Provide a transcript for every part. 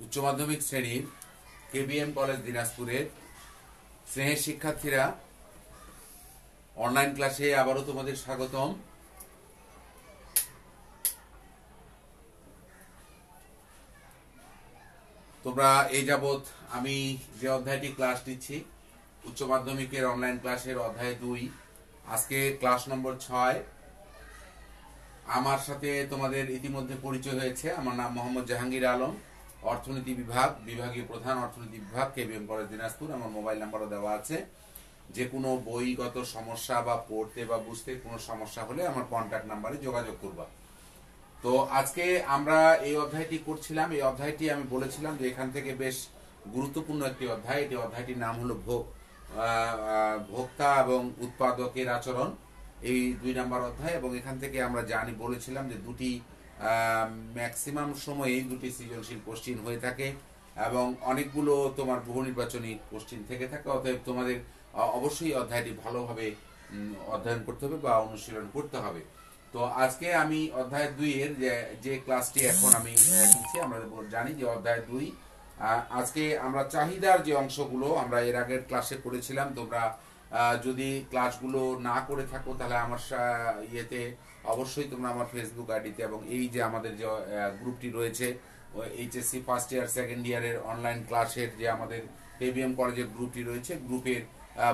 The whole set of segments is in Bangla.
উচ্চ মাধ্যমিক শ্রেণীর কেবিএম কলেজ দিনাজপুরের স্নেহের শিক্ষার্থীরা, অনলাইন ক্লাসে আবারও তোমাদের স্বাগতম। তোমরা এই যাবৎ আমি যে অধ্যায়টি ক্লাস নিচ্ছি, উচ্চ মাধ্যমিকের অনলাইন ক্লাসের অধ্যায় 2, আজকে ক্লাস নম্বর 6। আমার সাথে তোমাদের ইতিমধ্যে পরিচয় হয়েছে। আমার নাম মোহাম্মদ জাহাঙ্গীর আলম, অর্থনীতি বিভাগ, বিভাগীয় প্রধান, অর্থনীতি বিভাগ, কেবিএম কলেজ দিনাজপুর। আমার মোবাইল নাম্বারও দেওয়া আছে। যে কোনো বইগত সমস্যা বা পড়তে বা বুঝতে কোনো সমস্যা হলে আমার কন্ট্যাক্ট নাম্বারে যোগাযোগ করবা। তো আজকে আমরা এই অধ্যায়টি করছিলাম। এই অধ্যায়টি আমি বলেছিলাম যে এখান থেকে বেশ গুরুত্বপূর্ণ একটি অধ্যায়। এটি অধ্যায়টির নাম হলো ভোক্তা এবং উৎপাদকের আচরণ, এই 2 নম্বর অধ্যায়। এবং এখান থেকে আমরা বলেছিলাম যে দুটি ম্যাক্সিমাম সময়েই দুটি সৃজনশীল কোশ্চিন হয়ে থাকে এবং অনেকগুলো তোমার বহু নির্বাচনী কোশ্চিন থেকে থাকে। অতএব তোমাদের অবশ্যই অধ্যায়টি ভালোভাবে অধ্যয়ন করতে হবে বা অনুশীলন করতে হবে। তো আজকে আমি অধ্যায় 2 এর যে ক্লাসটি এখন আমি দিচ্ছি, আমরা জানি যে অধ্যায় 2। আজকে আমরা চাহিদার যে অংশগুলো আমরা এর আগের ক্লাসে করেছিলাম। তোমরা যদি ক্লাসগুলো না করে থাকো তাহলে আমার ইয়েতে অবশ্যই তোমরা আমার ফেসবুক আইডিতে এবং এই যে আমাদের যে গ্রুপটি রয়েছে এইচএসসি ফার্স্ট ইয়ার সেকেন্ড ইয়ারের অনলাইন ক্লাসের যে আমাদের কেবিএম কলেজের গ্রুপটি রয়েছে, গ্রুপের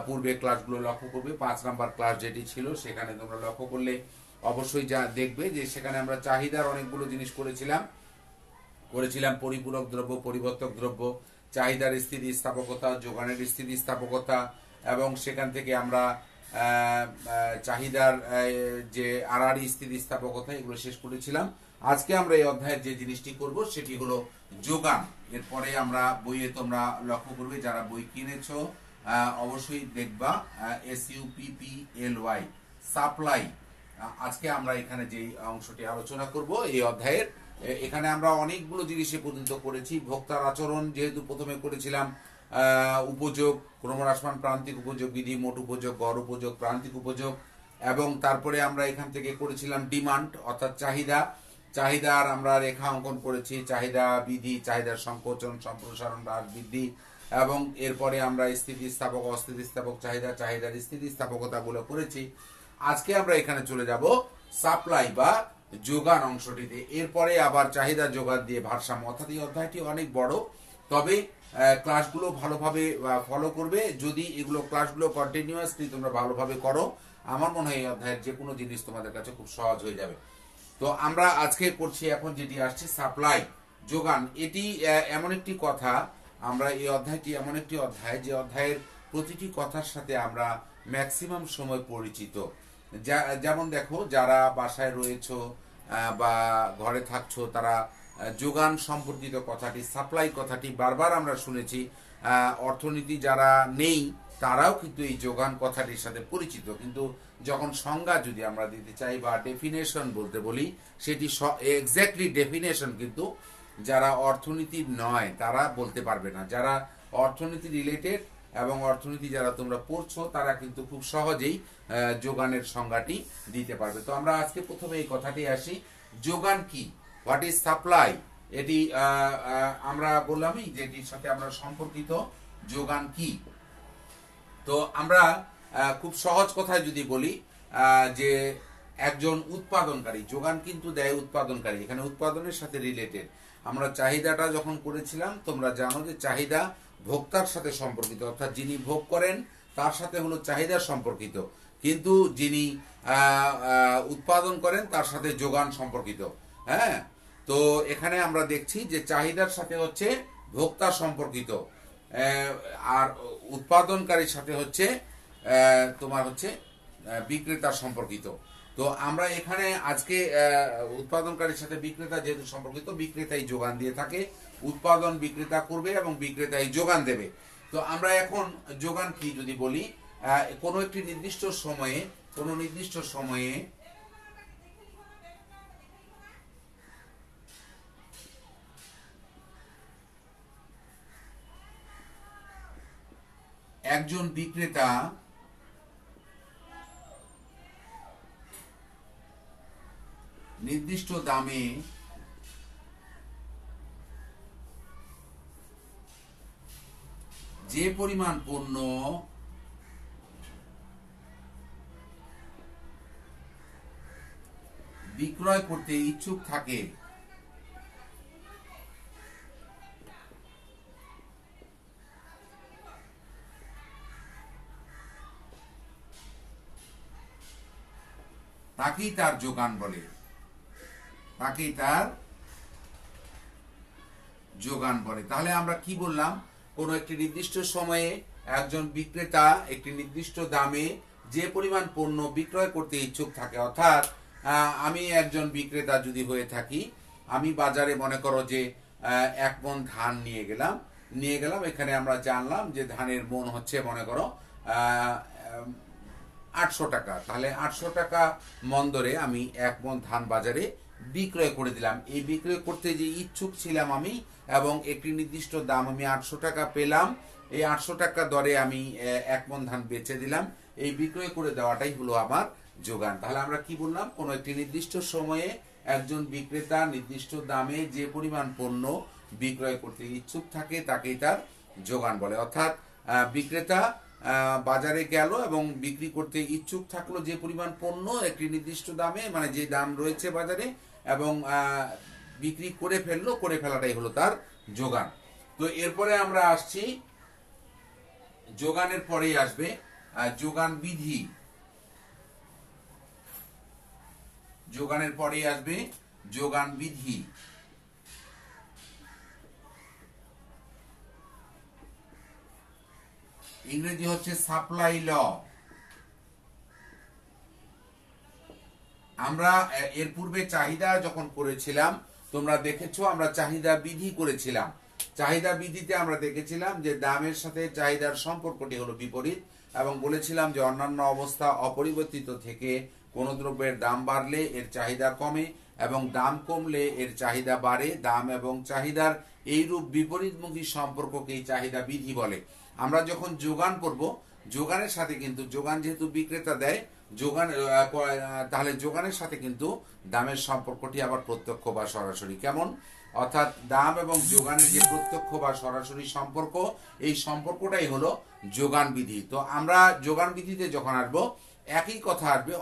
পূর্বে ক্লাসগুলো লক্ষ্য করবে। 5 নাম্বার ক্লাস যেটি ছিল সেখানে তোমরা লক্ষ্য করলে অবশ্যই যা দেখবে যে সেখানে আমরা চাহিদার অনেকগুলো জিনিস করেছিলাম পরিপূরক দ্রব্য, পরিবর্তক দ্রব্য, চাহিদার স্থিতিস্থাপকতা, যোগানের স্থিতিস্থাপকতা, এবং সেখান থেকে আমরা চাহিদার যে আড়াআড়ি স্থিতিস্থাপকতা, এগুলো শেষ করেছিলাম। আজকে আমরা এই অধ্যায়ের যে জিনিসটি করব সেটি হলো যোগান। এরপরে আমরা বইয়ে তোমরা লক্ষ্য করবে, যারা বই কিনেছো অবশ্যই দেখবা SUPPLY, সাপ্লাই। আজকে আমরা এখানে যে অংশটি আলোচনা করব এই অধ্যায়ের, এখানে আমরা অনেকগুলো জিনিসে পর্যন্ত করেছি। ভোক্তার আচরণ যেহেতু প্রথমে করেছিলাম, উপযোগ, ক্রমহ্রাসমান প্রান্তিক উপযোগ বিধি, মোট উপযোগ, গড় উপযোগ, প্রান্তিক উপযোগ, এবং তারপরে আমরা এখান থেকে করেছিলাম ডিমান্ড অর্থাৎ চাহিদার আমরা রেখা অঙ্কন করেছি, চাহিদা বিধি, চাহিদার সংকোচন, সম্প্রসারণ, হ্রাস, বৃদ্ধি, এবং এরপরে আমরা স্থিতিস্থাপক, অস্থিতিস্থাপক চাহিদার স্থিতিস্থাপকতাগুলো করেছি। আজকে আমরা এখানে চলে যাব সাপ্লাই বা যোগান অংশটিতে। এরপরে আবার চাহিদা যোগান দিয়ে ভারসাম্য, অর্থাৎ এই অধ্যায়টি অনেক বড়। তবে ক্লাসগুলো ভালোভাবে ফলো করবে। যদি এগুলো ক্লাসগুলো কন্টিনিউয়াসলি তোমরা ভালোভাবে করো, আমার মনে হয় এই অধ্যায়ের যে কোনো জিনিস তোমাদের কাছে খুব সহজ হয়ে যাবে। তো আমরা আজকে করছি এখন যেটি আসছে সাপ্লাই, যোগান। এটি এমন একটি কথা, আমরা এই অধ্যায়টি এমন একটি অধ্যায় যে অধ্যায়ের প্রতিটি কথার সাথে আমরা ম্যাক্সিমাম সময় পরিচিত। যেমন দেখো, যারা বাসায় রয়েছো বা ঘরে থাকছো, তারা যোগান সম্পর্কিত কথাটি, সাপ্লাই কথাটি বারবার আমরা শুনেছি। অর্থনীতি যারা নেই তারাও কিন্তু এই যোগান কথাটির সাথে পরিচিত, কিন্তু যখন সংজ্ঞা যদি আমরা দিতে চাই বা ডেফিনেশন বলতে বলি, সেটি এক্স্যাক্টলি ডেফিনেশন কিন্তু যারা অর্থনীতি নয় তারা বলতে পারবে না। যারা অর্থনীতি রিলেটেড এবং অর্থনীতি যারা তোমরা পড়ছো তারা কিন্তু খুব সহজেই যোগানের সংজ্ঞাটি দিতে পারবে। তো আমরা আজকে প্রথমে এই কথাটি আসি, যোগান কি, হোয়াট ইজ সাপ্লাই। এটি আমরা বললামই যে এটির সাথে আমরা সম্পর্কিত যোগান কি। তো আমরা খুব সহজ কথায় যদি বলি যে একজন উৎপাদনকারী, যোগান কিন্তু দেয় উৎপাদনকারী, এখানে উৎপাদনের সাথে রিলেটেড। আমরা চাহিদাটা যখন করেছিলাম, তোমরা জানো যে চাহিদা ভোক্তার সাথে সম্পর্কিত, অর্থাৎ যিনি ভোগ করেন তার সাথে হলো চাহিদা সম্পর্কিত, কিন্তু যিনি উৎপাদন করেন তার সাথে যোগান সম্পর্কিত। হ্যাঁ, তো এখানে আমরা দেখছি যে চাহিদার সাথে হচ্ছে ভোক্তা সম্পর্কিত, আর উৎপাদনকারীর সাথে হচ্ছে তোমার হচ্ছে বিক্রেতা সম্পর্কিত। তো আমরা এখানে আজকে উৎপাদনকারীর সাথে বিক্রেতা যেহেতু সম্পর্কিত, বিক্রেতাই যোগান দিয়ে থাকে, উৎপাদন বিক্রেতা করবে এবং বিক্রেতাই যোগান দেবে। তো আমরা এখন যোগান কি যদি বলি, কোনো একটি নির্দিষ্ট সময়ে একজন বিক্রেতা নির্দিষ্ট দামে যে পরিমাণ পণ্য বিক্রয় করতে ইচ্ছুক থাকে তাকেই তার যোগান বলে, তাকেই তার যোগান বলে। তাহলে আমরা কি বললাম, কোন একটি নির্দিষ্ট সময়ে একজন বিক্রেতা একটি নির্দিষ্ট দামে যে পরিমাণ পণ্য বিক্রয় করতে ইচ্ছুক থাকে, অর্থাৎ আমি একজন বিক্রেতা যদি হয়ে থাকি, আমি বাজারে মনে করো যে 1 মণ ধান নিয়ে গেলাম, এখানে আমরা জানলাম যে ধানের মণ হচ্ছে মনে করো 800 টাকা। তাহলে 800 টাকা মণ দরে আমি 1 মণ ধান বাজারে বিক্রয় করে দিলাম। এই বিক্রয় করতে যে ইচ্ছুক ছিলাম আমি, এবং একটি নির্দিষ্ট দাম আমি 800 টাকা পেলাম, এই 800 টাকা দরে আমি 1 মণ ধান বেচে দিলাম, এই বিক্রয় করে দেওয়াটাই হলো আমার যোগান। তাহলে আমরা কি বললাম, কোন একটি নির্দিষ্ট সময়ে একজন বিক্রেতা নির্দিষ্ট দামে যে পরিমাণ পণ্য বিক্রয় করতে ইচ্ছুক থাকে তাকেই তার যোগান বলে। অর্থাৎ বিক্রেতা বাজারে গেল এবং বিক্রি করতে ইচ্ছুক থাকলো যে পরিমাণ পণ্য একটি নির্দিষ্ট দামে, মানে যে দাম রয়েছে বাজারে, এবং বিক্রি করে ফেলাটাই হলো তার যোগান। তো এরপরে আমরা আসছি, যোগানের পরেই আসবে যোগান বিধি। যোগানের পরেই আসবে যোগান বিধি। ইংরেজি হচ্ছে সাপ্লাই ল। আমরা এর পূর্বে চাহিদা যখন করেছিলাম, তোমরা দেখেছো আমরা চাহিদা বিধি করেছিলাম। চাহিদা বিধিতে আমরা দেখেছিলাম যে দামের সাথে চাহিদার সম্পর্কটি হলো বিপরীত, এবং বলেছিলাম যে অন্যান্য অবস্থা অপরিবর্তিত থেকে কোন দ্রব্যের দাম বাড়লে এর চাহিদা কমে এবং দাম কমলে এর চাহিদা বাড়ে। দাম এবং চাহিদার এইরূপ বিপরীতমুখী সম্পর্ককেই চাহিদা বিধি বলে। আমরা যখন যোগান করব, যোগানের সাথে কিন্তু, যোগান যেহেতু বিক্রেতা দেয় যোগান, তাহলে যোগানের সাথে কিন্তু দামের সম্পর্কটি আবার প্রত্যক্ষ বা সরাসরি। কেমন? অর্থাৎ দাম এবং যোগানের যে প্রত্যক্ষ বা সরাসরি সম্পর্ক, এই সম্পর্কটাই হলো যোগান বিধি। তো আমরা যোগান বিধিতে যখন আসবো, একই কথা আসবে,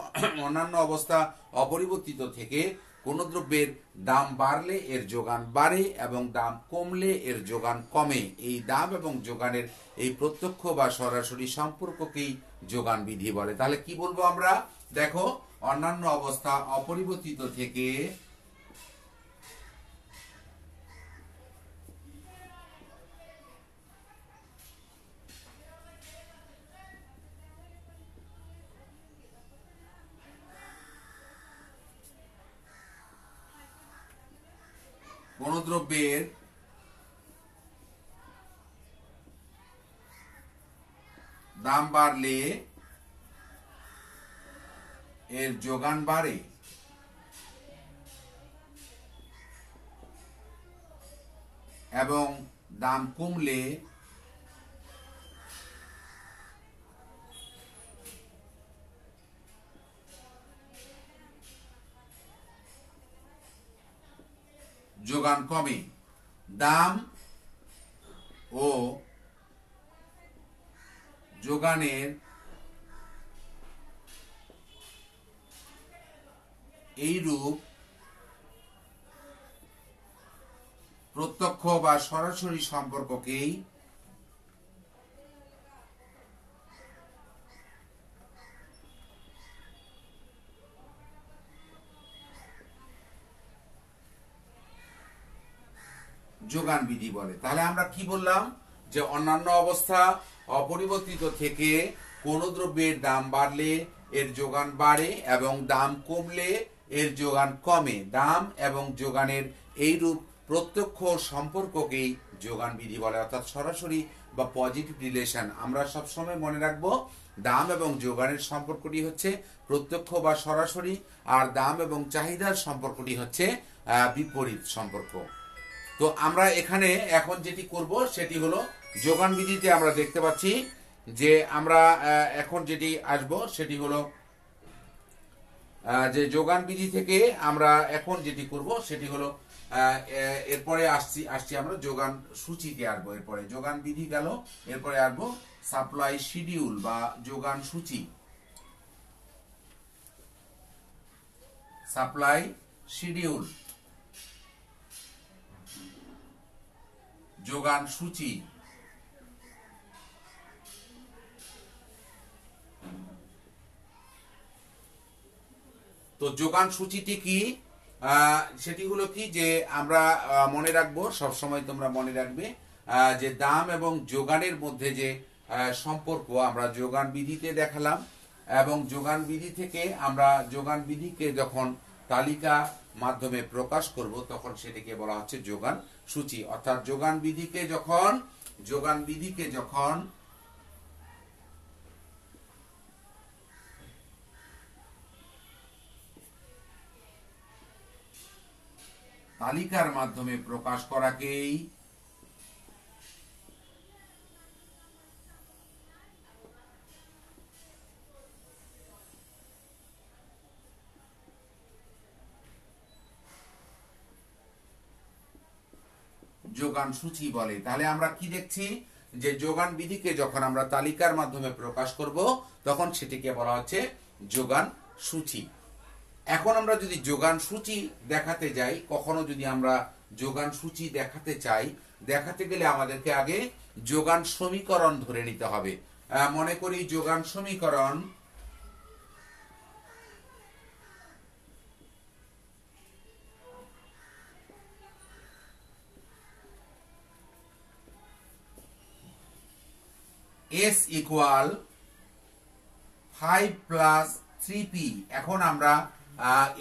অন্যান্য অবস্থা অপরিবর্তিত থেকে কোন দ্রব্যের দাম বাড়লে এর যোগান বাড়ে এবং দাম কমলে এর যোগান কমে। এই দাম এবং যোগানের এই প্রত্যক্ষ বা সরাসরি সম্পর্ককেই যোগান বিধি বলে। তাহলে কি বলবো আমরা, দেখো, অন্যান্য অবস্থা অপরিবর্তিত থেকে কোন দ্রব্যের দাম বাড়লে এর যোগান বাড়ে এবং দাম কমলে যোগান কমে। দাম ও যোগানের এইরূপ প্রত্যক্ষ বা সরাসরি সম্পর্ককেই যোগান বিধি বলে। তাহলে আমরা কি বললাম, যে অন্যান্য অবস্থা অপরিবর্তিত থেকে কোন দ্রব্যের দাম বাড়লে এর যোগান বাড়ে এবং দাম কমলে এর যোগান কমে। দাম এবং যোগানের এইরূপ প্রত্যক্ষ সম্পর্ককেই যোগান বিধি বলে, অর্থাৎ সরাসরি বা পজিটিভ রিলেশন। আমরা সবসময় মনে রাখবো, দাম এবং যোগানের সম্পর্কটি হচ্ছে প্রত্যক্ষ বা সরাসরি, আর দাম এবং চাহিদার সম্পর্কটি হচ্ছে বিপরীত সম্পর্ক। তো আমরা এখানে এখন যেটি করব সেটি হলো, যোগান বিধিতে আমরা দেখতে পাচ্ছি যে আমরা এখন যেটি আসব সেটি হলো যে যোগান বিধি থেকে আমরা এখন যেটি করব সেটি হলো এরপরে আসছি আমরা যোগান সূচিতে আসবো। এরপরে যোগান বিধি গেল, এরপরে আসবো সাপ্লাই শিডিউল বা যোগান সূচি। সাপ্লাই শিডিউল, যোগান সূচি। তো যোগান সূচিটি কি? সেটি হলো কি যে আমরা মনে রাখবো, সবসময় তোমরা মনে রাখবে যে দাম এবং যোগানের মধ্যে যে সম্পর্ক আমরা যোগান বিধিতে দেখালাম, এবং যোগান বিধি থেকে আমরা যোগান বিধিকে যখন তালিকা মাধ্যমে প্রকাশ করব তখন সেটাকে বলা হচ্ছে যোগান সূচি। অর্থাৎ যোগান বিধিকে যখন তালিকার মাধ্যমে প্রকাশ করাকেই যোগান সূচি বলে। তাহলে আমরা কি দেখছি যে যোগান বিধিকে যখন আমরা তালিকার মাধ্যমে প্রকাশ করব তখন সেটিকে বলা হচ্ছে যোগান সূচি। এখন আমরা যদি যোগান সূচি দেখাতে যাই, কখনো যদি আমরা যোগান সূচি দেখাতে চাই, দেখাতে গেলে আমাদেরকে আগে যোগান সমীকরণ ধরে নিতে হবে। মনে করি যোগান সমীকরণ S ইকুয়াল 5 প্লাস 3p। এখন আমরা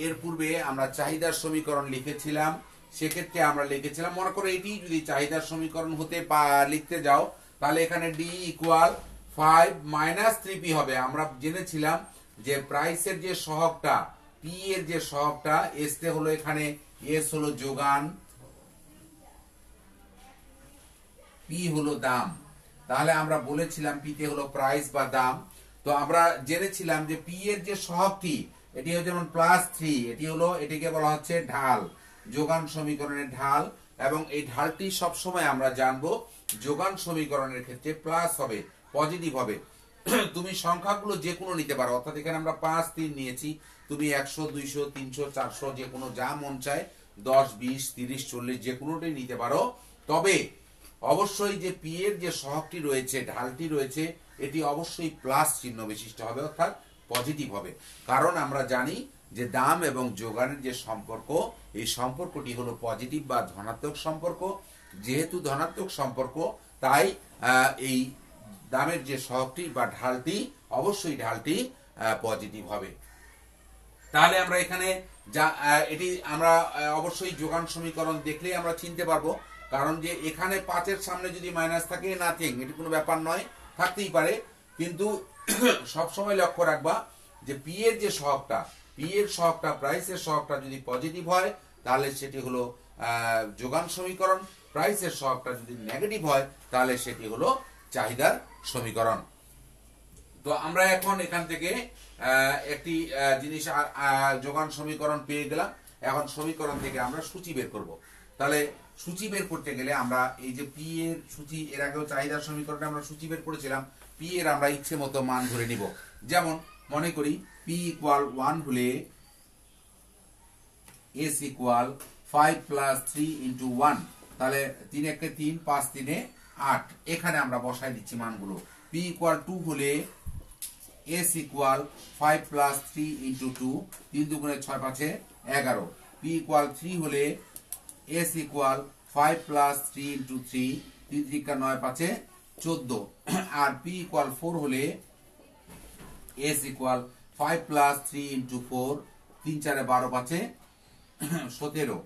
এর পূর্বে আমরা চাহিদার সমীকরণ লিখেছিলাম, সেক্ষেত্রে আমরা লিখেছিলাম, মনে করো এটি যদি চাহিদার সমীকরণ হতে লিখতে যাও তাহলে এখানে d ইকুয়াল 5 মাইনাস 3p হবে। আমরা জেনেছিলাম যে প্রাইসের যে সহগটা, p এর যে সহগটা, s তে হলো, এখানে s হলো যোগান, p হলো দাম। তাহলে আমরা বলেছিলাম p তে হলো প্রাইস বা দাম। তো আমরা জেনেছিলাম যে p এর যে সহগটি, এটি হলো যেমন +3, এটি হলো, এটিকে বলা হচ্ছে ঢাল, যোগান সমীকরণের ঢাল। এবং এই ঢালটি সবসময় আমরা জানবো যোগান সমীকরণের ক্ষেত্রে প্লাস হবে, পজিটিভ হবে। তুমি সংখ্যাগুলো যে কোনো নিতে পারো, অর্থাৎ এখানে আমরা 5 3 নিয়েছি, তুমি 100 200 300 400 যে কোনো যা মন চায় 10 20 30 40 যে কোনোটাই নিতে পারো। তবে অবশ্যই যে পি এর যে সহগটি রয়েছে, ঢালটি রয়েছে, এটি অবশ্যই প্লাস চিহ্ন বিশিষ্ট হবে, অর্থাৎ পজিটিভ হবে। কারণ আমরা জানি যে দাম এবং যোগানের যে সম্পর্ক, এই সম্পর্কটি হলো পজিটিভ বা ধনাত্মক সম্পর্ক। যেহেতু ধনাত্মক সম্পর্ক, তাই এই দামের যে সহগটি বা ঢালটি, অবশ্যই ঢালটি পজিটিভ হবে। তাহলে আমরা এখানে যা এটি আমরা অবশ্যই যোগান সমীকরণ দেখলেই আমরা চিনতে পারবো, কারণ যে এখানে 5 এর সামনে যদি মাইনাস থাকে নাথিং, এটি কোনো ব্যাপার নয়, থাকতেই পারে। কিন্তু সবসময় লক্ষ্য রাখবা যে পি এর যে সহগটা, প্রাইসের সহগটা যদি পজিটিভ হয় তাহলে সেটি হলো যোগান সমীকরণ, প্রাইসের সহগটা যদি নেগেটিভ হয় তাহলে সেটি হলো চাহিদার সমীকরণ। তো আমরা এখন এখান থেকে একটি জিনিস যোগান সমীকরণ পেয়ে গেলাম। এখন সমীকরণ থেকে আমরা সূচি বের করব। তাহলে সূচি বের করতে গেলে আমরা এই যে পি এর সূচি, এর আগেও চাহিদার সমীকরণে আমরা সূচি বের করেছিলাম, পি এর আমরা ইচ্ছে মতো মান ধরে নিব। যেমন মনে করি পি ইকুয়াল 1 হলে এস ইকুয়াল 5 প্লাস 3 ইন্টু 1, তাহলে 3 একে 3 5 3 8, এখানে আমরা বসাই দিচ্ছি মানগুলো। পি ইকুয়াল 2 হলে এস ইকুয়াল 5 প্লাস 3 ইন্টু 2, 3 দুগুণে 6 5 11। পি ইকুয়াল 3 হলে এস ইকুয়াল 5 প্লাস 3 ইন্টু 3, 3 3 9 5 14। আর পি ইকুয়াল 4 হলে এস ইকুয়াল 5 প্লাস 3 ইন্টু 4, 3 4 12 5 17।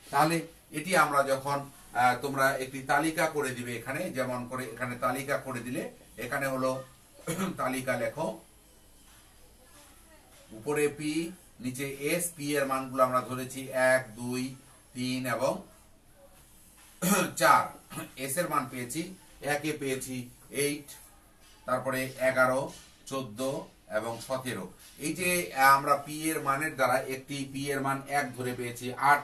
তাহলে এটি আমরা যখন তোমরা একটি তালিকা করে দিবে এখানে, যেমন করে এখানে তালিকা করে দিলে, এখানে হলো তালিকা লেখো, উপরে পি, নিচে এস। পি এর মানগুলো আমরা ধরেছি 1 2 3 এবং 4। এস এর মান পেয়েছি, 1 এ পেয়েছি 8, তারপরে 11 14 এবং 17। এই যে আমরা পি এর মানের দ্বারা একটি পি এর মান 1 ধরে পেয়েছি 8,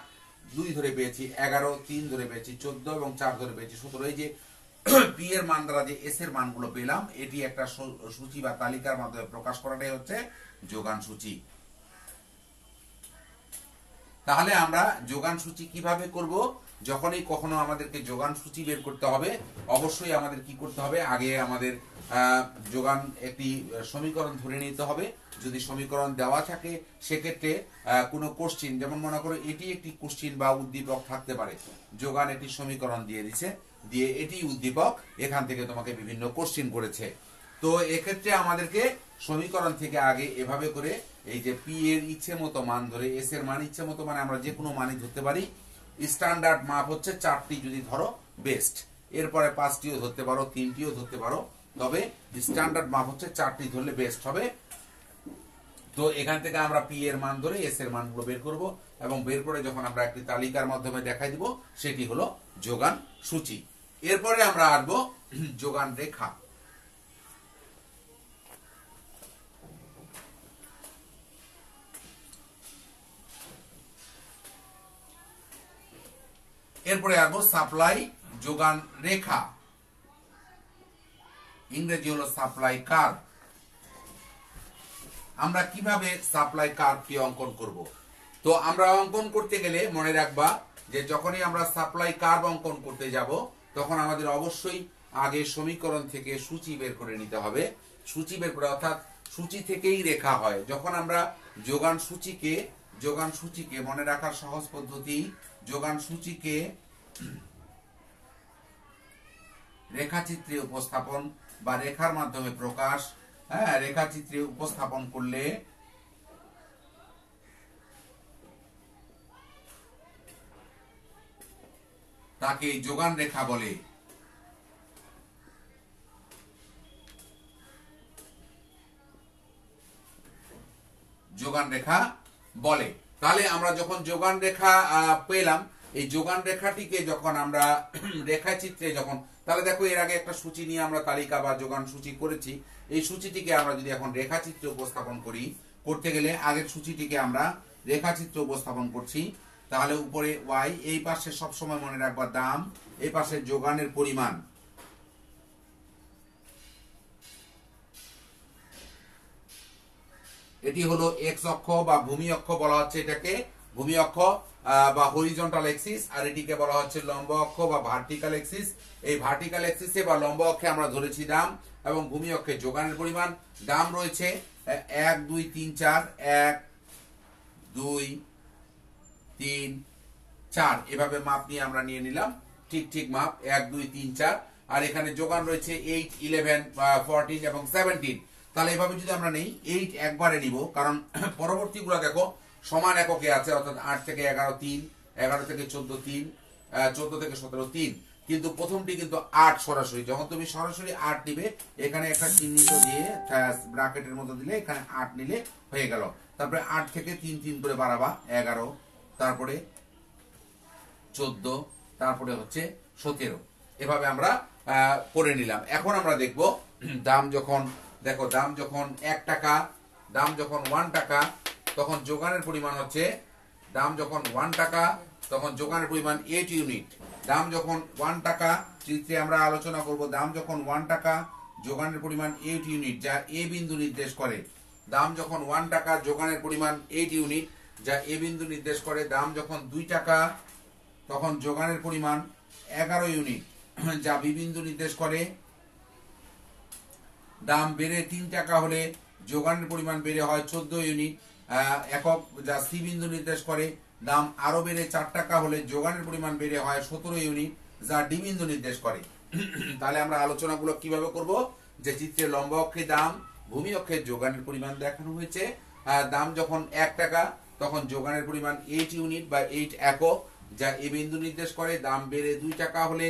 2 ধরে পেয়েছি 11, 3 ধরে পেয়েছি 14 এবং 4 ধরে পেয়েছি 17। এই যে পি এর মান দ্বারা যে এস এর মানগুলো পেলাম, এটি একটা সূচি বা তালিকার মাধ্যমে প্রকাশ করাটাই হচ্ছে যোগান সূচি। তাহলে আমরা যোগান সূচি কিভাবে করব? যখনই কখনো আমাদেরকে যোগান সূচি বের করতে হবে, অবশ্যই আমাদের কি করতে হবে, আগে আমাদের যোগান একটি সমীকরণ ধরে নিতে হবে। যদি সমীকরণ দেওয়া থাকে সেক্ষেত্রে কোনো কোশ্চিন, যেমন মনে করো এটি একটি কোশ্চিন বা উদ্দীপক থাকতে পারে, যোগান একটি সমীকরণ দিয়ে দিছে, দিয়ে এটি উদ্দীপক, এখান থেকে তোমাকে বিভিন্ন কোশ্চিন করেছে। তো এক্ষেত্রে আমাদেরকে সমীকরণ থেকে আগে এভাবে করে এই যে পি এর ইচ্ছে মতো মান ধরে, এস এর মান ইচ্ছে মতো মানে আমরা যে কোনো মানই ধরতে পারি। স্ট্যান্ডার্ড মাপ হচ্ছে 4টি, যদি ধরো বেস্ট, এরপরে 5টিও ধরতে পারো, 3টিও ধরতে পারো, তবে স্ট্যান্ডার্ড মাপ হচ্ছে 4টি ধরলে বেস্ট হবে। তো এখান থেকে আমরা পি এর মান ধরে এস এর মানগুলো বের করব, এবং বের করে যখন আমরা একটি তালিকার মাধ্যমে দেখাই দিব, সেটি হলো যোগান সূচি। এরপরে আমরা আসবো যোগান রেখা। এরপরে আসবো সাপ্লাই যোগান রেখা, ইংরেজি হলো সাপ্লাই কার্ভ। আমরা কিভাবে সাপ্লাই কার্ভটি অঙ্কন করব? তো আমরা অঙ্কন করতে গেলে মনে রাখবা যে যখনই আমরা সাপ্লাই কার্ভ অঙ্কন করতে যাব, তখন আমাদের অবশ্যই আগে সমীকরণ থেকে সূচি বের করে নিতে হবে। সূচি বের করে, অর্থাৎ সূচি থেকেই রেখা হয়। যখন আমরা যোগান সূচিকে মনে রাখার সহজ পদ্ধতি, যোগান সূচিকে রেখাচিত্রে উপস্থাপন বা রেখার মাধ্যমে প্রকাশ, রেখাচিত্রে উপস্থাপন করলে তাকে যোগান রেখা বলে। যোগান রেখা বলে। তাহলে আমরা যখন যোগান রেখা পেলাম, এই যোগান রেখাটিকে যখন আমরা রেখাচিত্রে যখন, তাহলে দেখো এর আগে একটা সূচি নিয়ে আমরা তালিকা বা যোগান সূচি করেছি। এই সূচিটিকে আমরা যদি এখন রেখাচিত্রে উপস্থাপন করতে গেলে আগের সূচিটিকে আমরা রেখাচিত্রে উপস্থাপন করছি। তাহলে উপরে ওয়াই, এই পাশে সবসময় মনে রাখবা দাম, এই পাশে যোগানের পরিমাণ। এটি হলো এক্স অক্ষ বা ভূমি অক্ষ বলা হচ্ছে এটাকে, ভূমি অক্ষ বা হরিজন্টাল এক্সিস, আর এটিকে বলা হচ্ছে লম্ব অক্ষ বা ভার্টিক্যাল এক্সিস। এই ভার্টিক্যাল এক্সিসে বা লম্ব অক্ষে আমরা ধরেছি দাম, এবং ভূমি অক্ষে যোগানের পরিমাণ। দাম রয়েছে 1 2 3 4, 1 2 3 4, এভাবে মাপ নিয়ে আমরা নিয়ে নিলাম, ঠিক মাপ 1 2 3 4। আর এখানে যোগান রয়েছে 8 11 14 এবং 17। তাহলে এভাবে যদি আমরা নেই, 8 একবারে নিব, কারণ পরবর্তীগুলো দেখো সমান এককে আছে, অর্থাৎ 8 থেকে 11 3, 11 থেকে 14 3, 14 থেকে 17 3। কিন্তু প্রথমটি কিন্তু 8 সরাসরি। যখন তুমি সরাসরি 8 নিবে, এখানে একটা চিহ্নিত দিয়ে ব্র্যাকেটের মতো দিলে এখানে 8 নিলে হয়ে গেল। তারপরে 8 থেকে 3 3 করে বাড়াবা, 11, তারপরে 14, তারপরে হচ্ছে 17। এভাবে আমরা করে নিলাম। এখন আমরা দেখব দাম যখন, দেখো দাম যখন 1 টাকা, দাম যখন 1 টাকা, তখন যোগানের পরিমাণ হচ্ছে, দাম যখন 1 টাকা তখন যোগানের পরিমাণ 8 ইউনিট। দাম যখন 1 টাকা, চিত্রে আমরা আলোচনা করব, দাম যখন 1 টাকা যোগানের পরিমাণ 8 ইউনিট, যা এ বিন্দু নির্দেশ করে। দাম যখন 1 টাকা যোগানের পরিমাণ 8 ইউনিট, যা এ বিন্দু নির্দেশ করে। দাম যখন 2 টাকা তখন যোগানের পরিমাণ 11 ইউনিট, যা বি বিন্দু নির্দেশ করে। দাম বেড়ে 3 টাকা হলে যোগানের পরিমাণ বেড়ে হয় 14 ইউনিট একক, যা সি বিন্দু নির্দেশ করে। দাম আরো বেড়ে 4 টাকা হলে যোগানের পরিমাণ বেড়ে হয় 17 ইউনিট, যা ডি বিন্দু নির্দেশ করে। তাহলে আমরা আলোচনাগুলো কিভাবে করব, যে চিত্রে লম্ব অক্ষে দাম, ভূমি অক্ষে যোগানের পরিমাণ দেখানো হয়েছে। দাম যখন 1 টাকা তখন যোগানের পরিমাণ 8 ইউনিট বা 8 একক, যা এ বিন্দু নির্দেশ করে। দাম বেড়ে 2 টাকা হলে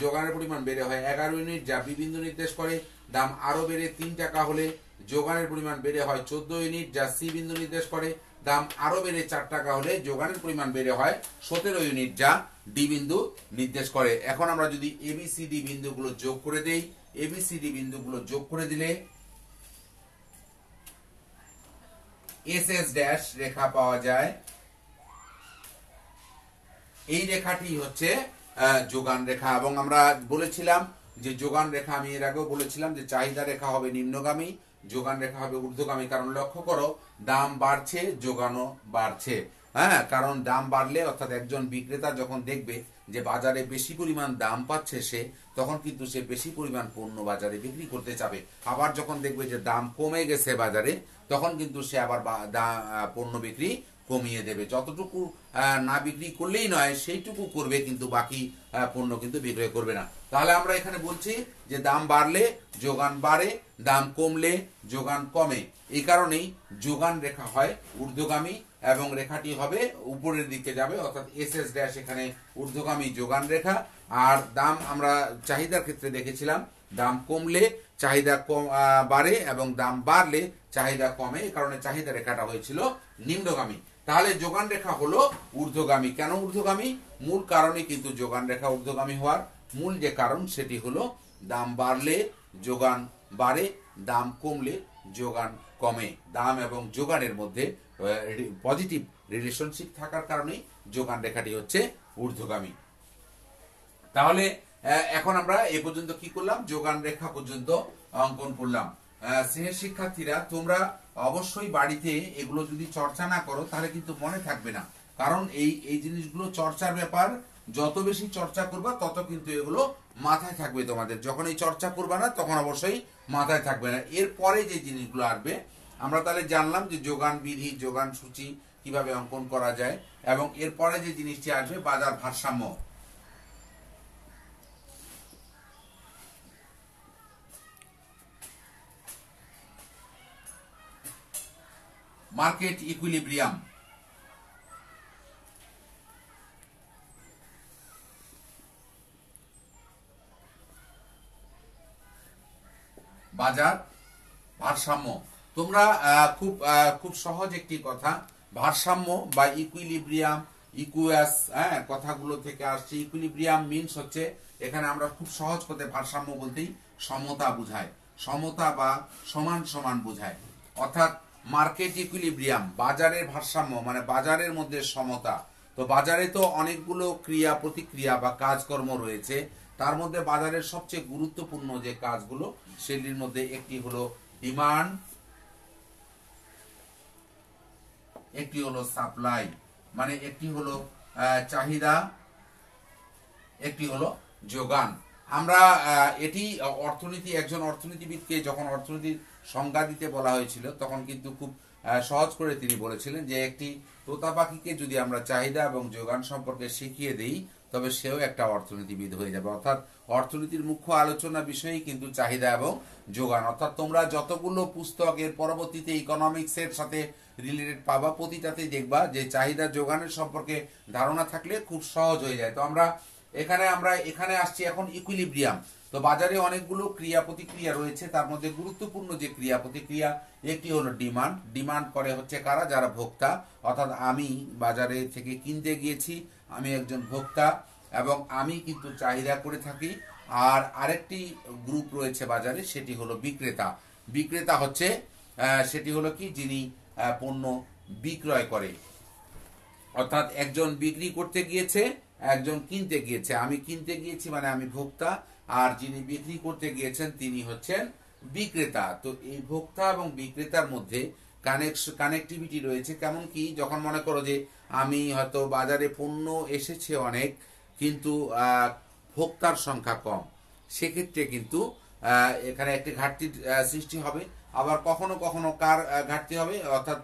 যোগানের পরিমাণ বেড়ে হয় 11 ইউনিট, যা বি বিন্দু নির্দেশ করে। দাম আরো বেড়ে 3 টাকা হলে যোগানের পরিমাণ বেড়ে হয় 14 ইউনিট, যা সি বিন্দু নির্দেশ করে। দাম আরো বেড়ে 4 টাকা হলে যোগানের পরিমাণ বেড়ে হয় 17 ইউনিট, যা ডি বিন্দু নির্দেশ করে। এখন আমরা যদি এবিসিডি বিন্দুগুলো যোগ করে দেই, এবিসিডি বিন্দুগুলো যোগ করে দিলে এস এস ড্যাশ রেখা পাওয়া যায়। এই রেখাটি হচ্ছে যোগান রেখা। এবং আমরা বলেছিলাম যে যোগান রেখা, আমি এর আগেও বলেছিলাম যে চাহিদা রেখা হবে নিম্নগামী, যোগান রেখা হবে ঊর্ধ্বগামী। কারণ লক্ষ্য করো, দাম বাড়ছে, যোগানও বাড়ছে। হ্যাঁ, কারণ দাম বাড়লে অর্থাৎ একজন বিক্রেতা যখন দেখবে যে বাজারে বেশি পরিমাণ দাম পাচ্ছে সে, তখন কিন্তু সে বেশি পরিমাণ পণ্য বাজারে বিক্রি করতে যাবে। আবার যখন দেখবে যে দাম কমে গেছে বাজারে, তখন কিন্তু সে আবার পণ্য বিক্রি কমিয়ে দেবে। যতটুকু না বিক্রি করলেই নয়, সেইটুকু করবে, কিন্তু বাকি পণ্য কিন্তু বিক্রয় করবে না। তাহলে আমরা এখানে বলছি যে দাম বাড়লে যোগান বাড়ে, দাম কমলে যোগান কমে। এই কারণেই যোগান রেখা হয় ঊর্ধ্বগামী এবং রেখাটি হবে উপরের দিকে যাবে, অর্থাৎ এসএস ড্যাশ এখানে ঊর্ধ্বগামী যোগান রেখা। আর দাম আমরা চাহিদার ক্ষেত্রে দেখেছিলাম, দাম কমলে চাহিদা কম বাড়ে এবং দাম বাড়লে চাহিদা কমে। এই কারণে চাহিদা রেখাটা হয়েছিল নিম্নগামী। তাহলে যোগান রেখা হলো ঊর্ধ্বগামী। কেন ঊর্ধ্বগামী? মূল কারণে কিন্তু যোগান রেখা ঊর্ধ্বগামী হওয়ার মূল যে কারণ সেটি হলো দাম বাড়লে যোগান বাড়ে, দাম কমলে যোগান কমে। দাম এবং যোগানের মধ্যে পজিটিভ রিলেশনশিপ থাকার কারণে যোগান রেখাটি হচ্ছে ঊর্ধ্বগামী। তাহলে এখন আমরা এ পর্যন্ত কি করলাম? যোগান রেখা পর্যন্ত অঙ্কন করলাম। স্নেহের শিক্ষার্থীরা, তোমরা অবশ্যই বাড়িতে এগুলো যদি চর্চা না করো তাহলে কিন্তু মনে থাকবে না। কারণ এই জিনিসগুলো চর্চার ব্যাপার, যত বেশি চর্চা করবা তত কিন্তু এগুলো মাথায় থাকবে তোমাদের। যখন এই চর্চা করবা না তখন অবশ্যই মাথায় থাকবে না। এরপরে যে জিনিসগুলো আসবে, আমরা তাহলে জানলাম যে যোগান বিধি, যোগান সূচি কিভাবে অঙ্কন করা যায়, এবং এরপরে যে জিনিসটি আসবে বাজার ভারসাম্য, মার্কেট ইকুইলিব্রিয়াম। বাজার ভারসাম্য। তোমরা খুব সহজ একটি কথা, ভারসাম্য বা ইকুইলিব্রিয়াম, ইকুয়াস, কথাগুলো থেকে আসছে। ইকুইলিব্রিয়াম মিনস হচ্ছে, এখানে আমরা খুব সহজ করতে ভারসাম্য বলতেই সমতা বুঝায়, সমতা বা সমান সমান বুঝায়। অর্থাৎ মার্কেট ইকুইলিব্রিয়াম, বাজারের ভারসাম্য মানে বাজারের মধ্যে সমতা। তো বাজারে তো অনেকগুলো ক্রিয়া প্রতিক্রিয়া বা কাজকর্ম রয়েছে, তার মধ্যে বাজারের সবচেয়ে গুরুত্বপূর্ণ যে কাজগুলো সেটির মধ্যে একটি হলো ডিমান্ড, একটি হলো সাপ্লাই, মানে একটি হলো চাহিদা, একটি হলো যোগান। আমরা এটি অর্থনীতি, একজন অর্থনীতিবিদকে যখন অর্থনীতির সংজ্ঞা দিতে বলা হয়েছিল তখন কিন্তু খুব সহজ করে তিনি বলেছিলেন যে একটি তোতা পাখিকে যদি আমরা চাহিদা এবং যোগান সম্পর্কে শিখিয়ে দেই তবে সেও একটা অর্থনীতিবিদ হয়ে যাবে। অর্থাৎ অর্থনীতির মুখ্য আলোচনা বিষয়ই কিন্তু চাহিদা এবং যোগান। অর্থাৎ তোমরা যতগুলো পুস্তকের পরবর্তীতে ইকোনমিক্সের সাথে রিলেটেড পাবা, প্রতিটাতেই দেখবা যে চাহিদা যোগানের সম্পর্কে ধারণা থাকলে খুব সহজ হয়ে যায়। তো আমরা এখানে আসছি এখন ইকুইলিব্রিয়াম। তো বাজারে অনেকগুলো ক্রিয়া প্রতিক্রিয়া রয়েছে, তার মধ্যে গুরুত্বপূর্ণ যে ক্রিয়া প্রতিক্রিয়া, একটি হলো ডিমান্ড। ডিমান্ড করে হচ্ছে কারা? যারা ভোক্তা। অর্থাৎ আমি বাজারে থেকে কিনতে গিয়েছি, আমি একজন ভোক্তা এবং আমি কিন্তু চাহিদা করে থাকি। আর আরেকটি গ্রুপ রয়েছে বাজারে, সেটি হলো বিক্রেতা। বিক্রেতা হচ্ছে সেটি হলো কি, যিনি পণ্য বিক্রয় করে। অর্থাৎ একজন বিক্রি করতে গিয়েছে, একজন কিনতে গিয়েছে। আমি কিনতে গিয়েছি মানে আমি ভোক্তা, আর যিনি বিক্রি করতে গিয়েছেন তিনি হচ্ছেন বিক্রেতা। তো এই ভোক্তা এবং বিক্রেতার মধ্যে কানেক্টিভিটি রয়েছে। কেমন কি, যখন মনে করো যে আমি হয়তো বাজারে পণ্য এসেছে অনেক, কিন্তু ভোক্তার সংখ্যা কম, সেক্ষেত্রে কিন্তু এখানে একটি ঘাটতির সৃষ্টি হবে। আবার কখনো কখনো কার ঘাটতি হবে, অর্থাৎ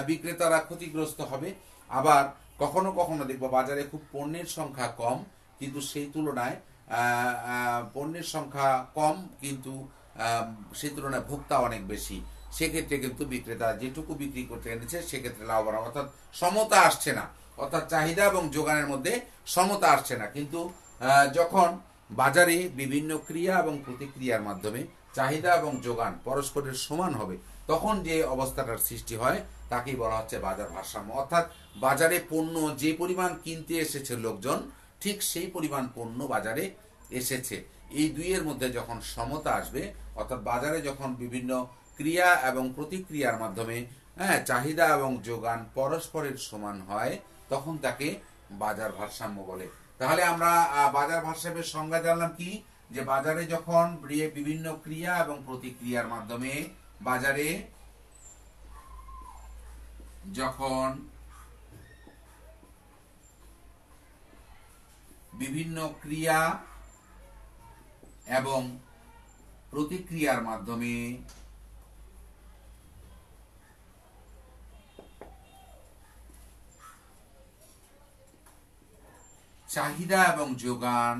বিক্রেতারা ক্ষতিগ্রস্ত হবে। আবার কখনো কখনো দেখবো বাজারে খুব পণ্যের সংখ্যা কম, কিন্তু সেই তুলনায় পণ্যের সংখ্যা কম কিন্তু সেই তুলনায় ভোক্তা অনেক বেশি। সেক্ষেত্রে কিন্তু বিক্রেতা যেটুকু বিক্রি করতে এনেছে সেক্ষেত্রে লাভবান, অর্থাৎ সমতা আসছে না। অর্থাৎ চাহিদা এবং যোগানের মধ্যে সমতা আসছে না। কিন্তু যখন বাজারে বিভিন্ন ক্রিয়া এবং প্রতিক্রিয়ার মাধ্যমে চাহিদা এবং যোগান পরস্পরের সমান হবে, তখন যে অবস্থাটার সৃষ্টি হয় তাকেই বলা হচ্ছে বাজার ভারসাম্য। অর্থাৎ বাজারে পণ্য যে পরিমাণ কিনতে এসেছে লোকজন, ঠিক সেই পরিমাণ পণ্য বাজারে এসেছে। এই দুইয়ের মধ্যে যখন সমতা আসবে, অর্থাৎ বাজারে যখন বিভিন্ন ক্রিয়া এবং প্রতিক্রিয়ার মাধ্যমে চাহিদা এবং যোগান পরস্পরের সমান হয়, তখন তাকে বাজার ভারসাম্য বলে। তাহলে আমরা বাজার ভারসাম্যের সংজ্ঞা জানলাম কি, যে বাজারে যখন বিভিন্ন ক্রিয়া এবং প্রতিক্রিয়ার মাধ্যমে বাজারে যখন বিভিন্ন ক্রিয়া এবং প্রতিক্রিয়ার মাধ্যমে চাহিদা এবং যোগান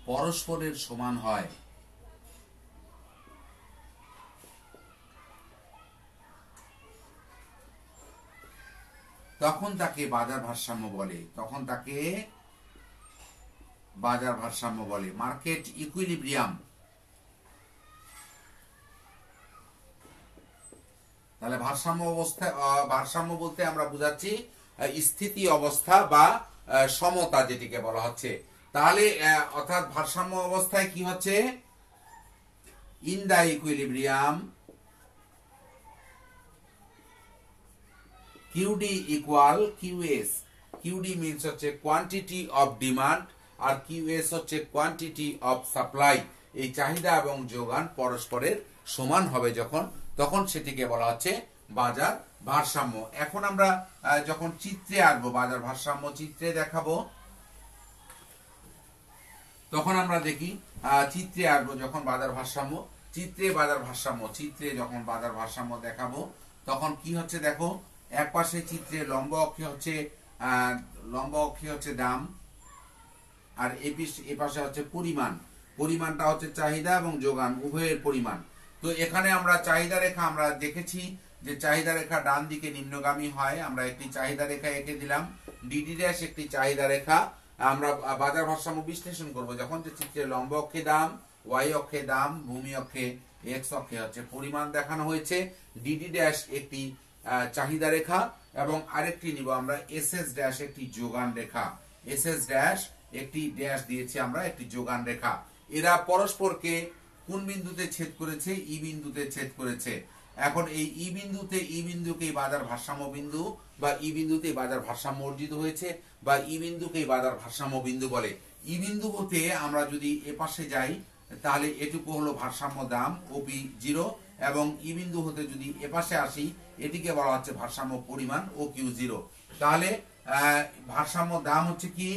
পরস্পরের সমান হয়, তখন তাকে বাজার ভারসাম্য বলে। Market equilibrium. তাহলে ভারসাম্য বলতে আমরা বুঝাচ্ছি স্থিতি অবস্থা বা সমতা, যেটিকে বলা হচ্ছে। তাহলে অর্থাৎ ভারসাম্য অবস্থায় কি হচ্ছে, in the equilibrium QD equal QS। QD means হচ্ছে কোয়ান্টিটি অফ ডিমান্ড, আর QS হচ্ছে কোয়ান্টিটি অফ সাপ্লাই। এই চাহিদা এবং যোগান পরস্পরের সমান হবে যখন, তখন সেটিকে বলা হচ্ছে বাজার ভারসাম্য। এখন আমরা যখন চিত্রে আঁকবো বাজার ভারসাম্য, চিত্রে দেখাবো, তখন আমরা দেখি চিত্রে আঁকবো যখন বাজার ভারসাম্য, চিত্রে যখন বাজার ভারসাম্য দেখাবো, তখন কি হচ্ছে দেখো, এক পাশে চিত্রে লম্ব অক্ষে হচ্ছে দাম, আর এ পাশে হচ্ছে পরিমাণটা হচ্ছে চাহিদা এবং যোগান উভয়ের পরিমাণ। তো এখানে আমরা চাহিদা রেখা আমরা দেখেছি যে চাহিদা রেখা ডান দিকে নিম্নগামী হয়। আমরা একটি চাহিদা রেখা এঁকে দিলাম, ডিডি ড্যাশ একটি চাহিদা রেখা। আমরা বাজার ভারসাম্য বিশ্লেষণ করব যখন, যে চিত্রে লম্ব অক্ষে দাম, ওয়াই অক্ষে দাম, ভূমি অক্ষে এক্স অক্ষে হচ্ছে পরিমাণ দেখানো হয়েছে। ডিডি ড্যাশ একটি চাহিদা রেখা এবং আরেকটি নিব আমরা এসএস ড্যাশ একটি যোগান রেখা। এসএস ড্যাশ একটি ড্যাশ দিয়েছি আমরা, একটি যোগান রেখা। এরা পরস্পরকে কোন বিন্দুতে ছেদ করেছে, ই বিন্দুতে ছেদ করেছে। এখন এই ই বিন্দুকেই বাজার ভারসাম্য বিন্দু, বা ই বিন্দুতেই বাজার ভারসাম্য অর্জিত হয়েছে, বা ই বিন্দুকেই বাজার ভারসাম্য বিন্দু বলে। ই বিন্দু হতে আমরা যদি এ পাশে যাই, তাহলে এটুকু হলো ভারসাম্য দাম ওপি 0, এবং ই বিন্দু হতে যদি এ পাশে আসি, এটিকে বলা হচ্ছে ভারসাম্য পরিমাণ ও কিউ 0। তাহলে ভারসাম্য দাম হচ্ছে কি,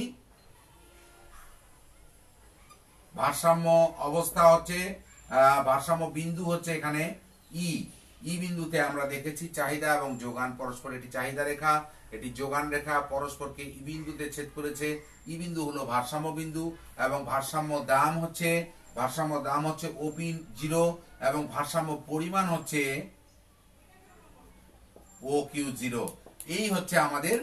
ভারসাম্য অবস্থা হচ্ছে, ভারসাম্য বিন্দু হচ্ছে এখানে ই বিন্দুতে আমরা দেখেছি চাহিদা এবং যোগান পরস্পর, এটি চাহিদা রেখা, এটি যোগান রেখা, পরস্পরকে ই বিন্দুতে ছেদ করেছে। ই বিন্দু হলো ভারসাম্য বিন্দু, এবং ভারসাম্য দাম হচ্ছে ওপি 0, এবং ভারসাম্য পরিমাণ হচ্ছে ও কিউ 0। এই হচ্ছে আমাদের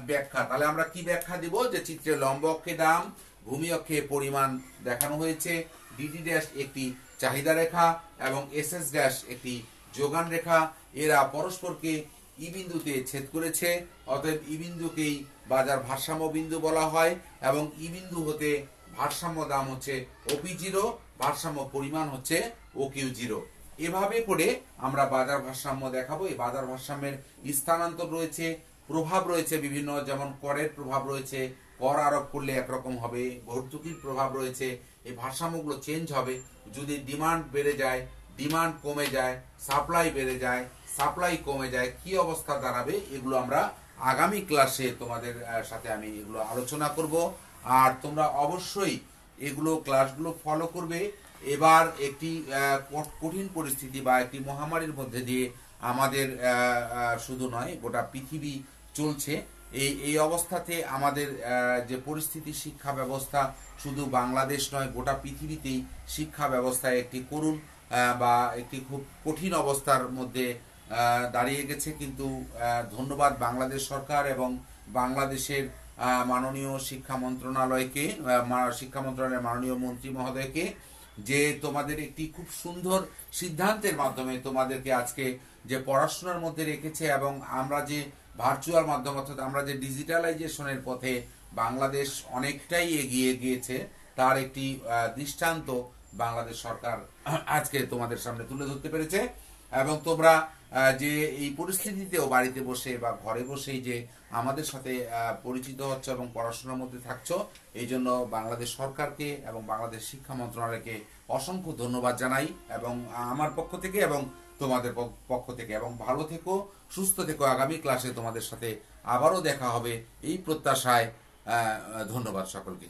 ব্যাখ্যা। তাহলে আমরা কি ব্যাখ্যা দিব, যে চিত্রে লম্ব অক্ষে দাম, ভূমি অক্ষে পরিমাণ দেখানো হয়েছে, ডিডি ড্যাশ একটি চাহিদা রেখা এবং এসএস ড্যাশ একটি যোগান রেখা। এরা পরস্পরকে ই বিন্দুতে ছেদ করেছে, অতএব ই বিন্দুকেই বাজার ভারসাম্য বিন্দু বলা হয়, এবং ই বিন্দু হতে ভারসাম্য দাম হচ্ছে ওপি 0, ভারসাম্য পরিমাণ হচ্ছে ও কিউ 0। এভাবে করে আমরা বাজার ভারসাম্য দেখাবো। এই বাজার ভারসাম্যের স্থানান্তর রয়েছে, প্রভাব রয়েছে বিভিন্ন, যেমন করের প্রভাব রয়েছে, কর আরোপ করলে একরকম হবে, ভর্তুকির প্রভাব রয়েছে। এই ভারসাম্যগুলো চেঞ্জ হবে যদি ডিমান্ড বেড়ে যায়, ডিমান্ড কমে যায়, সাপ্লাই বেড়ে যায়, সাপ্লাই কমে যায়, কি অবস্থা দাঁড়াবে, এগুলো আমরা আগামী ক্লাসে তোমাদের সাথে আমি এগুলো আলোচনা করব। আর তোমরা অবশ্যই এগুলো ক্লাসগুলো ফলো করবে। এবার একটি কঠিন পরিস্থিতি বা একটি মহামারীর মধ্যে দিয়ে আমাদের শুধু নয় গোটা পৃথিবী চলছে। এই অবস্থাতে আমাদের যে পরিস্থিতি, শিক্ষা ব্যবস্থা শুধু বাংলাদেশ নয় গোটা পৃথিবীতেই শিক্ষা ব্যবস্থায় একটি করুণ বা একটি খুব কঠিন অবস্থার মধ্যে দাঁড়িয়ে গেছে। কিন্তু ধন্যবাদ বাংলাদেশ সরকার এবং বাংলাদেশের মাননীয় শিক্ষা মন্ত্রণালয়ের মাননীয় মন্ত্রী মহোদয়কে, যে তোমাদের একটি খুব সুন্দর সিদ্ধান্তের মাধ্যমে তোমাদেরকে আজকে যে পড়াশোনার মধ্যে রেখেছে, এবং আমরা যে ভার্চুয়াল মাধ্যম, অর্থাৎ আমরা যে ডিজিটালাইজেশনের পথে বাংলাদেশ অনেকটাই এগিয়ে গিয়েছে, তার একটি দৃষ্টান্ত বাংলাদেশ সরকার আজকে তোমাদের সামনে তুলে ধরতে পেরেছে। এবং তোমরা যে এই পরিস্থিতিতেও বাড়িতে বসে বা ঘরে বসেই যে আমাদের সাথে পরিচিত হচ্ছ এবং পড়াশোনার মধ্যে থাকছো, এই জন্য বাংলাদেশ সরকারকে এবং বাংলাদেশ শিক্ষা মন্ত্রণালয়কে অসংখ্য ধন্যবাদ জানাই, এবং আমার পক্ষ থেকে এবং তোমাদের পক্ষ থেকে। এবং ভালো থেকো, সুস্থ থেকো, আগামী ক্লাসে তোমাদের সাথে আবারও দেখা হবে এই প্রত্যাশায়। ধন্যবাদ সকলকে।